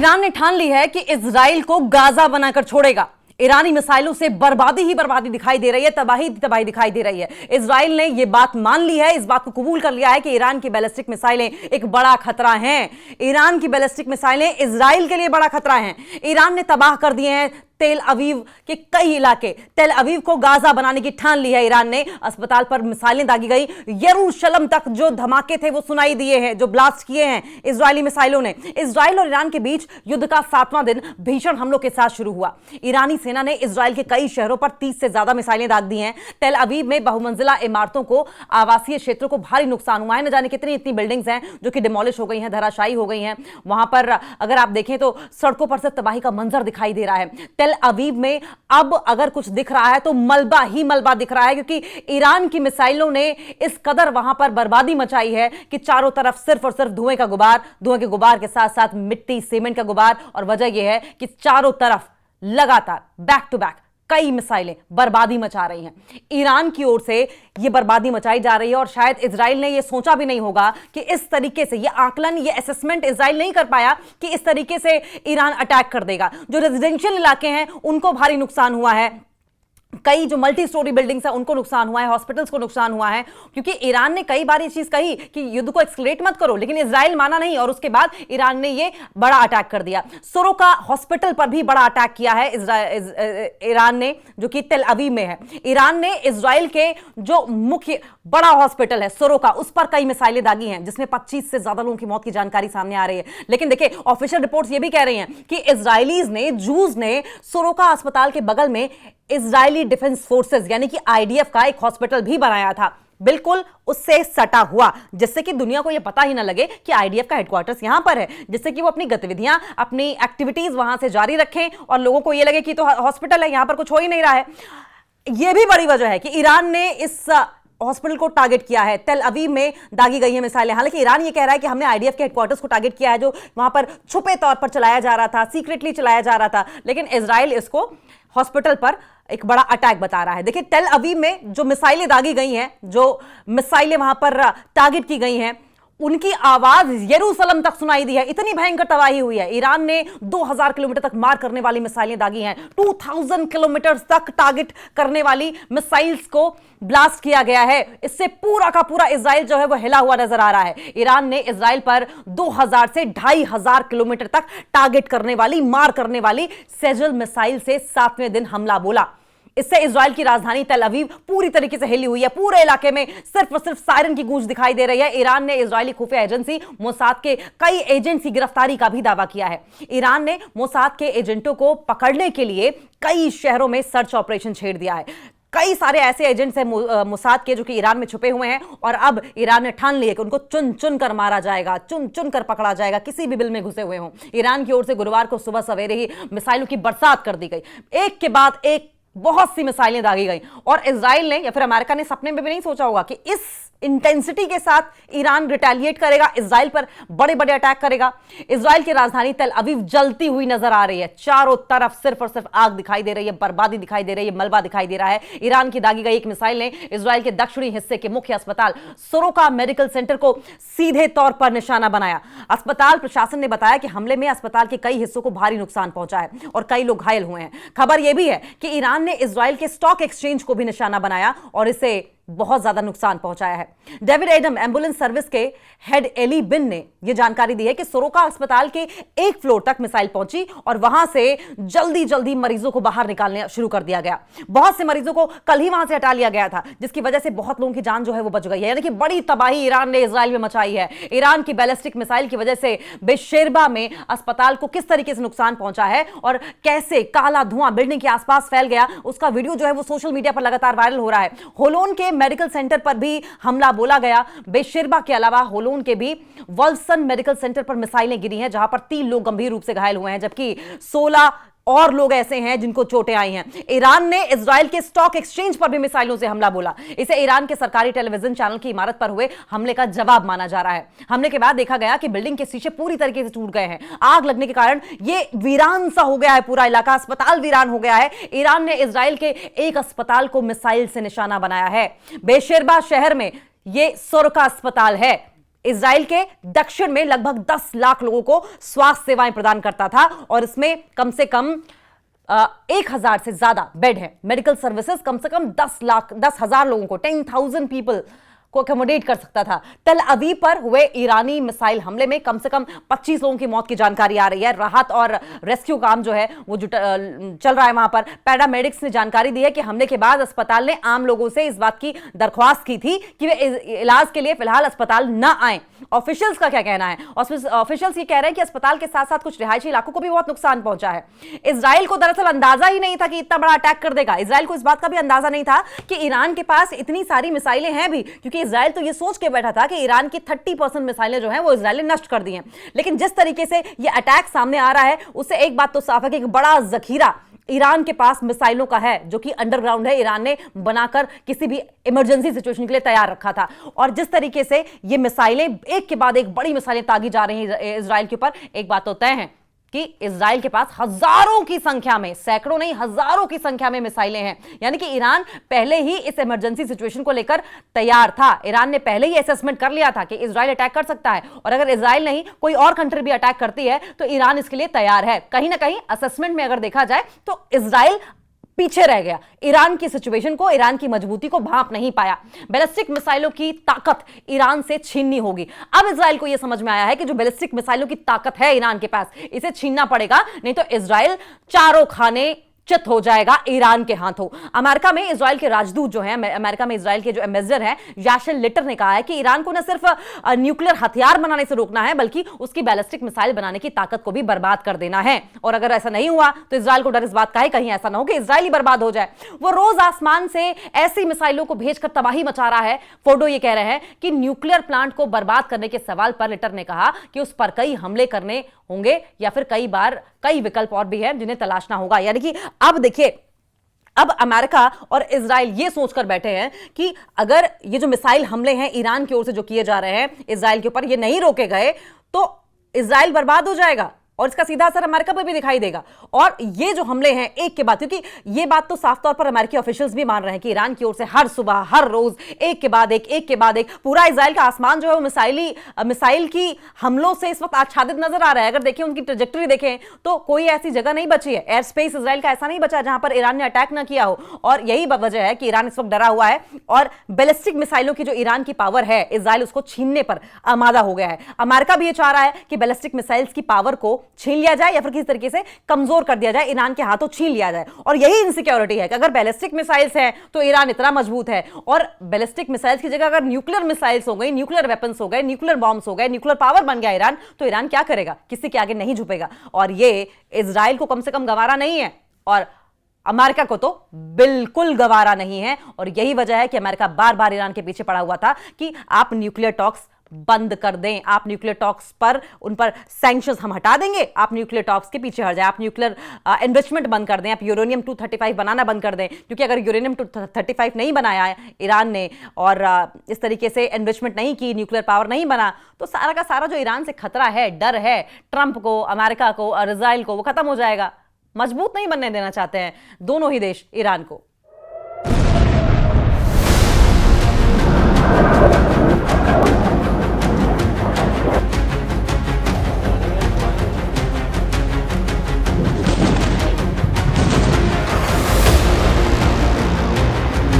Iran ने ठान ली है कि इजराइल को गाजा बनाकर छोड़ेगा। ईरानी मिसाइलों से बर्बादी ही बर्बादी दिखाई दे रही है, तबाही तबाही दिखाई दे रही है। इजराइल ने यह बात मान ली है, इस बात को कबूल कर लिया है कि ईरान की बैलिस्टिक मिसाइलें एक बड़ा खतरा हैं। ईरान की बैलिस्टिक मिसाइलें इजराइल के लिए बड़ा खतरा हैं। ईरान ने तबाह कर दिए हैं तेल अवीव के कई इलाके। तेल अवीव को गाजा बनाने की ठान ली है ईरान ने। अस्पताल पर मिसाइलें दागी गई। यरूशलम तक जो धमाके थे वो सुनाई दिए हैं, जो ब्लास्ट किए हैं इजरायली मिसाइलों ने। इजराइल और ईरान के बीच युद्ध का 7वां दिन भीषण हमलों के साथ शुरू हुआ। ईरानी सेना ने इजराइल के कई शहरों पर 30 से ज्यादा मिसाइलें दाग दी हैं। तेल अवीव में बहुमंजिला इमारतों को, आवासीय क्षेत्रों को भारी नुकसान हुआ है। न जाने कितनी इतनी बिल्डिंग्स हैं जो कि डिमोलिश हो गई हैं, धराशायी हो गई हैं। वहां पर अगर आप देखें तो सड़कों पर से तबाही का मंजर दिखाई दे रहा है। तेल अवीव में अब अगर कुछ दिख रहा है तो मलबा ही मलबा दिख रहा है, क्योंकि ईरान की मिसाइलों ने इस कदर वहां पर बर्बादी मचाई है कि चारों तरफ सिर्फ और सिर्फ धुएं का गुबार, धुएं के गुबार के साथ साथ मिट्टी, सीमेंट का गुबार। और वजह यह है कि चारों तरफ लगातार बैक टू बैक कई मिसाइलें बर्बादी मचा रही हैं। ईरान की ओर से यह बर्बादी मचाई जा रही है और शायद इजराइल ने यह सोचा भी नहीं होगा कि इस तरीके से, यह आकलन, यह असेसमेंट इजराइल नहीं कर पाया कि इस तरीके से ईरान अटैक कर देगा। जो रेजिडेंशियल इलाके हैं उनको भारी नुकसान हुआ है, कई जो मल्टी स्टोरी बिल्डिंग्स हैं उनको नुकसान हुआ है, हॉस्पिटल्स को नुकसान हुआ है। क्योंकि ईरान ने कई बार ये चीज कही कि युद्ध को एक्सकलेट मत करो, लेकिन इजराइल माना नहीं और उसके बाद ईरान ने ये बड़ा अटैक कर दिया। सोरोका हॉस्पिटल पर भी बड़ा अटैक किया है ईरान ने, जो कि तेल अवीव में है। ईरान ने इजराइल के जो मुख्य बड़ा हॉस्पिटल है सोरोका, उस पर कई मिसाइलें दागी हैं, जिसमें 25 से ज्यादा लोगों की मौत की जानकारी सामने आ रही है। लेकिन देखिए, ऑफिशियल रिपोर्ट्स ये भी कह रही हैं कि इजरायलीज ने, जूस ने सोरोका अस्पताल के बगल में इजरायली डिफेंस फोर्सेस यानी कि आईडीएफ का एक हॉस्पिटल भी बनाया था, बिल्कुल उससे सटा हुआ, जिससे कि दुनिया को यह पता ही ना लगे कि आईडीएफ का हेडक्वार्टर्स यहां पर है, जिससे कि वो अपनी गतिविधियां, अपनी एक्टिविटीज वहां से जारी रखें और लोगों को यह लगे कि तो हॉस्पिटल है, यहां पर कुछ हो ही नहीं रहा है। यह भी बड़ी वजह है कि ईरान ने इस हॉस्पिटल को टारगेट किया है। तेल अवीव में दागी गई है मिसाइलें। हालांकि ईरान ये कह रहा है कि हमने आईडीएफ के हेडक्वार्टर्स को टारगेट किया है, जो वहां पर छुपे तौर पर चलाया जा रहा था, सीक्रेटली चलाया जा रहा था। लेकिन इजराइल इसको हॉस्पिटल पर एक बड़ा अटैक बता रहा है। देखिए, तेल अवीव में जो मिसाइलें दागी गई हैं, जो मिसाइलें वहां पर टारगेट की गई हैं, उनकी आवाज यरूशलम तक सुनाई दी है। इतनी भयंकर तबाही हुई है। ईरान ने 2000 किलोमीटर तक मार करने वाली मिसाइलें दागी हैं। 2000 किलोमीटर तक टारगेट करने वाली मिसाइल्स को ब्लास्ट किया गया है। इससे पूरा का पूरा इजराइल जो है वो हिला हुआ नजर आ रहा है। ईरान ने इजराइल पर 2000 से 2500 किलोमीटर तक टारगेट करने वाली, मार करने वाली सेजल मिसाइल से 7वें दिन हमला बोला। इससे इजराइल की राजधानी तेल अवीव पूरी तरीके से हिली हुई है। पूरे इलाके में सिर्फ और सिर्फ सायरन की गूंज दिखाई दे रही है। ईरान ने इजरायली खुफिया एजेंसी मोसाद के कई एजेंट्स की गिरफ्तारी का भी दावा किया है। ईरान ने मोसाद के एजेंटों को पकड़ने के लिए कई शहरों में सर्च ऑपरेशन छेड़ दिया है। कई सारे ऐसे एजेंट्स हैं मोसाद के जो कि ईरान में छुपे हुए हैं और अब ईरान ने ठान लिया कि उनको चुन चुन कर मारा जाएगा, चुन चुन कर पकड़ा जाएगा, किसी भी बिल में घुसे हुए हों। ईरान की ओर से गुरुवार को सुबह सवेरे ही मिसाइलों की बरसात कर दी गई। एक के बाद एक बहुत सी मिसाइलें दागी गई और इजराइल ने या फिर अमेरिका ने सपने में भी नहीं सोचा होगा कि इस इंटेंसिटी के साथ ईरान रिटेलिएट करेगा, इजराइल पर बड़े बड़े अटैक करेगा। इजराइल की राजधानी तेल अवीव जलती हुई नजर आ रही है। चारों तरफ सिर्फ और सिर्फ आग दिखाई दे रही है, बर्बादी दिखाई दे रही है, मलबा दिखाई दे रहा है। ईरान की दागी गई एक मिसाइल ने इजराइल के दक्षिणी हिस्से के मुख्य अस्पताल सोरोका मेडिकल सेंटर को सीधे तौर पर निशाना बनाया। अस्पताल प्रशासन ने बताया कि हमले में अस्पताल के कई हिस्सों को भारी नुकसान पहुंचा है और कई लोग घायल हुए हैं। खबर यह भी है कि ईरान ने इजराइल के स्टॉक एक्सचेंज को भी निशाना बनाया और इसे बहुत ज्यादा नुकसान पहुंचाया है। डेविड एडम एम्बुलेंस सर्विस के हेड एली बिन ने यह जानकारी दी है कि सोरोका अस्पताल के एक फ्लोर तक मिसाइल पहुंची और वहां से जल्दी जल्दी मरीजों को बाहर निकालने शुरू कर दिया गया। बहुत से मरीजों को कल ही वहां से हटा लिया गया था, जिसकी वजह से बहुत लोगों की जान जो है वो बच गई है। यानी कि बड़ी तबाही ईरान ने इजराइल में मचाई है। ईरान की बैलिस्टिक मिसाइल की वजह से बेशेरबा में अस्पताल को किस तरीके से नुकसान पहुंचा है और कैसे काला धुआं बिल्डिंग के आसपास फैल गया, उसका वीडियो जो है वो सोशल मीडिया पर लगातार वायरल हो रहा है। होलोन के मेडिकल सेंटर पर भी हमला बोला गया। बेशेरबा के अलावा होलोन के भी वल्सन मेडिकल सेंटर पर मिसाइलें गिरी हैं, जहां पर 3 लोग गंभीर रूप से घायल हुए हैं, जबकि 16 और लोग ऐसे हैं जिनको चोटें आई हैं। ईरान ने इजराइल के स्टॉक एक्सचेंज पर भी मिसाइलों से हमला बोला। इसे ईरान के सरकारी टेलीविजन चैनल की इमारत पर हुए हमले का जवाब माना जा रहा है। हमले के बाद देखा गया कि बिल्डिंग के शीशे पूरी तरीके से टूट गए हैं। आग लगने के कारण यह वीरान सा हो गया है, पूरा इलाका, अस्पताल वीरान हो गया है। ईरान ने इजराइल के एक अस्पताल को मिसाइल से निशाना बनाया है। बेशेरबा शहर में यह सोरोका अस्पताल है। इजराइल के दक्षिण में लगभग 10 लाख लोगों को स्वास्थ्य सेवाएं प्रदान करता था और इसमें कम से कम 1,000 से ज्यादा बेड है। मेडिकल सर्विसेज कम से कम 10,000 लोगों को 10,000 पीपल को अकोमोडेट कर सकता था। टेल अवीव पर हुए ईरानी मिसाइल हमले में कम से कम 25 लोगों की मौत की जानकारी आ रही है। राहत और रेस्क्यू काम जो है वो चल रहा है वहां पर। पैरामेडिक्स ने जानकारी दी है कि हमले के बाद अस्पताल ने आम लोगों से इस बात की दरख्वास्त की थी कि वे इलाज के लिए फिलहाल अस्पताल न आए। ऑफिशियल्स का क्या कहना है? ऑफिशियल्स ये कह रहे हैं कि अस्पताल के साथ साथ कुछ रिहायशी इलाकों को भी बहुत नुकसान पहुंचा है। इजराइल को दरअसल अंदाजा ही नहीं था कि इतना बड़ा अटैक कर देगा। इजराइल को इस बात का भी अंदाजा नहीं था कि ईरान के पास इतनी सारी मिसाइलें हैं भी, क्योंकि इजराइल तो ये सोच के बैठा था कि ईरान की 30% मिसाइलें जो हैं वो इजराइल ने नष्ट कर दी हैं। लेकिन जिस तरीके से ये अटैक सामने आ रहा है उससे एक बात तो साफ है कि एक बड़ा जखीरा ईरान के पास मिसाइलों का है, जो कि अंडरग्राउंड है। ईरान ने बनाकर किसी भी इमरजेंसी सिचुएशन के लिए तैयार रखा था। और जिस तरीके से ये मिसाइलें एक के बाद एक बड़ी मिसाइलें दागी जा रही हैं इजराइल के ऊपर, एक बात तो तय है कि इजराइल के पास हजारों की संख्या में, सैकड़ों नहीं हजारों की संख्या में मिसाइलें हैं। यानी कि ईरान पहले ही इस इमरजेंसी सिचुएशन को लेकर तैयार था। ईरान ने पहले ही असेसमेंट कर लिया था कि इजराइल अटैक कर सकता है, और अगर इजराइल नहीं कोई और कंट्री भी अटैक करती है तो ईरान इसके लिए तैयार है। कहीं ना कहीं असेसमेंट में अगर देखा जाए तो इजराइल पीछे रह गया। ईरान की सिचुएशन को, ईरान की मजबूती को भांप नहीं पाया। बैलिस्टिक मिसाइलों की ताकत ईरान से छीननी होगी। अब इजराइल को यह समझ में आया है कि जो बैलिस्टिक मिसाइलों की ताकत है ईरान के पास, इसे छीनना पड़ेगा, नहीं तो इजराइल चारों खाने चित हो जाएगा ईरान के हाथों। अमेरिका में इजराइल के राजदूत जो हैं, अमेरिका में इजराइल के जो एम्बेसडर हैं याशिन लिटर ने कहा है कि ईरान को न सिर्फ न्यूक्लियर हथियार बनाने से रोकना है, बल्कि उसकी बैलिस्टिक मिसाइल बनाने की ताकत को भी बर्बाद कर देना है। और अगर ऐसा नहीं हुआ तो इजराइल को डर इस बात का है कहीं ऐसा ना हो कि इजराइल ही बर्बाद हो जाए। वो रोज आसमान से ऐसी मिसाइलों को भेजकर तबाही मचा रहा है। फोर्डो ये कह रहे हैं कि न्यूक्लियर प्लांट को बर्बाद करने के सवाल पर लिटर ने कहा कि उस पर कई हमले करने होंगे या फिर कई विकल्प और भी हैं जिन्हें तलाशना होगा। यानी कि अब देखिए, अब अमेरिका और इजराइल ये सोचकर बैठे हैं कि अगर ये जो मिसाइल हमले हैं ईरान की ओर से जो किए जा रहे हैं इजराइल के ऊपर, ये नहीं रोके गए तो इजराइल बर्बाद हो जाएगा और इसका सीधा असर अमेरिका पर भी दिखाई देगा। और ये जो हमले हैं एक के बाद, क्योंकि ये बात तो साफ तौर पर अमेरिकी ऑफिशियल्स भी मान रहे हैं कि ईरान की ओर से हर सुबह हर रोज एक के बाद एक पूरा इजराइल का आसमान जो है वो मिसाइल की हमलों से इस वक्त आच्छादित नजर आ रहा है। अगर देखें उनकी ट्रैजेक्टरी देखें तो कोई ऐसी जगह नहीं बची है, एयर स्पेस इजराइल का ऐसा नहीं बचा जहां पर ईरान ने अटैक ना किया हो। और यही वजह है कि ईरान इस वक्त डरा हुआ है और बैलिस्टिक मिसाइलों की जो ईरान की पावर है इजराइल उसको छीनने पर आमादा हो गया है। अमेरिका भी ये चाह रहा है कि बैलिस्टिक मिसाइल्स की पावर को छीन लिया जाए या फिर किसी तरीके से कमजोर कर दिया जाए, ईरान के हाथों छीन लिया जाए। और यही इनसिक्योरिटी है कि अगर बैलिस्टिक मिसाइल्स हैं तो ईरान इतना मजबूत है, और बैलिस्टिक मिसाइल्स की जगह अगर न्यूक्लियर मिसाइल्स हो गई, न्यूक्लियर वेपन्स हो गए, न्यूक्लियर बॉम्ब्स हो गए, न्यूक्लियर पावर बन गया ईरान, तो ईरान क्या करेगा? किसी के आगे नहीं झुकेगा। और ये इजराइल को कम से कम गंवारा नहीं है और अमेरिका को तो बिल्कुल गंवारा नहीं है। और यही वजह है कि अमेरिका बार बार ईरान के पीछे पड़ा हुआ था कि आप न्यूक्लियर टॉक्स बंद कर दें, आप न्यूक्लियर टॉक्स पर उन पर सैंक्शंस हम हटा देंगे, आप न्यूक्लियर टॉक्स के पीछे हट जाए, आप न्यूक्लियर एनरिचमेंट बंद कर दें, आप यूरेनियम 235 बनाना बंद कर दें। क्योंकि अगर यूरेनियम 235 नहीं बनाया है ईरान ने और इस तरीके से एनरिचमेंट नहीं की, न्यूक्लियर पावर नहीं बना, तो सारा का सारा जो ईरान से खतरा है, डर है ट्रंप को, अमेरिका को और इजराइल को, वो खत्म हो जाएगा। मजबूत नहीं बनने देना चाहते हैं दोनों ही देश ईरान को।